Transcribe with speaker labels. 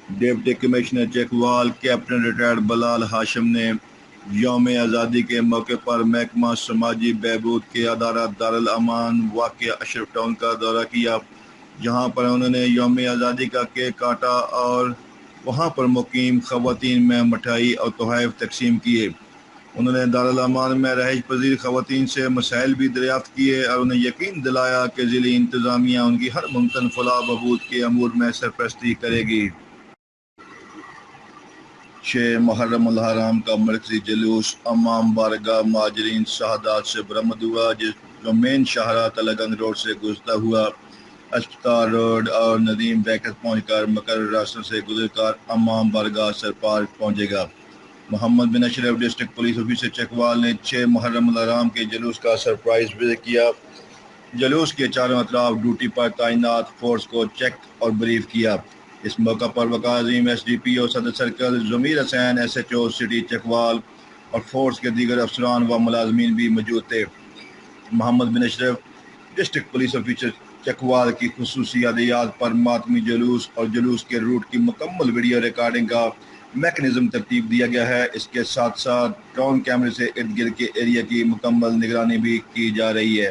Speaker 1: Deputy commissioner Chakwal captain retired Bilal Hashim نے یوم آزادی کے موقع پر محکمہ سماجی بہبود کے ادارہ دارالامان واقع اشرف ٹاؤن کا دورہ کیا، جہاں پر انہوں نے یوم آزادی کا کیک کاٹا اور وہاں پر مقیم خواتین میں مٹھائی اور تحائف تقسیم کیے۔ انہوں نے دارالامان میں رہائش پذیر خواتین سے مسائل بھی دریافت کیے اور انہیں یقین دلایا کہ ضلعی انتظامیہ ان کی ہر ممکن فلاح بہبود کے امور میں سرپرستی کرے گی۔ 6 محرم الحرام کا مرکزی جلوس امام بارگاہ مہاجرین شہادات سے برآمد ہوا، جو مین شاہراہ تلہ گنگ روڈ سے گزرتا ہوا اسپتال روڈ اور ندیم بیکرز پہنچ کر مقررہ راستوں سے گزر کر امام بارگاہ سر پارک پہنچے گا۔ محمد بن اشرف ڈسٹرکٹ پولیس آفیسر چکوال نے 6 محرم الحرام کے جلوس کا سرپرائز وزٹ کیا۔ جلوس کے چاروں اطراف ڈیوٹی پر تعینات فورس کو چیک اور بریف کیا۔ اس موقع پر وقار عظیم ایس ڈی پی او Saddar circle Zameer Hussain, S H O city Chakwal اور فورس کے دیگر افسران و ملازمین بھی موجود تھے۔ محمد بن اشرف ڈسٹرکٹ پولیس آفیسر چکوال کی خصوصی ہدایات پر ماتمی جلوس اور جلوس کے روٹ کی مکمل ویڈیو ریکارڈنگ کا میکنزم ترتیب دیا گیا ہے۔ اس کے ساتھ ساتھ ڈرون کیمرے سے ارد گرد کے ایریا کی مکمل نگرانی بھی کی جا رہی ہے۔